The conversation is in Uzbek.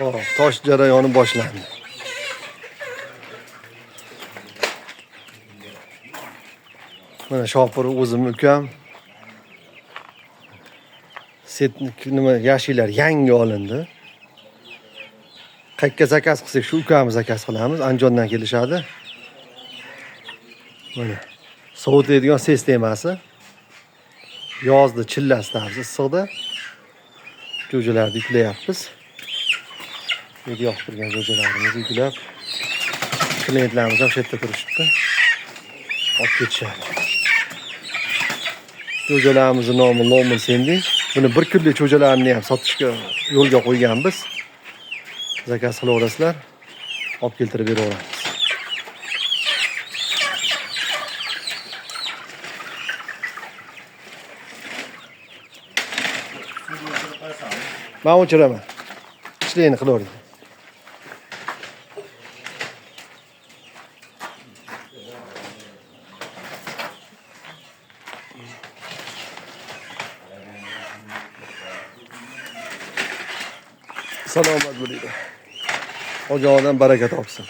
Hop, tosh jarayoni boshlandi. Mana shopir o'zim ukam. Set nima yashiklar yangi olindi. Qayerga zakaz qilsak shu ukamiz zakaz qilamiz. Andijondan kelishadi. Mana sovutadigan sistemasi. Yozda chillasdamiz issiqda. Jo'jalarni yuklayapmiz. Nega yoqib turgan jo'jalarimizni yuklab. Klientlarimiz ham shu yerda turishibdi. Olib ketishadi. Jo'jalarimizni nomi Lomil Sending. Buni 1 kunlik jo'jalarni ham sotishga yo'lga qo'yganmiz. Zakaz qilaverasizlar. Olib keltirib beraveramiz. Men o'chiraman. Ishlayni qilavering. Salomat bo'linglar. Ojoqdan baraka topsin.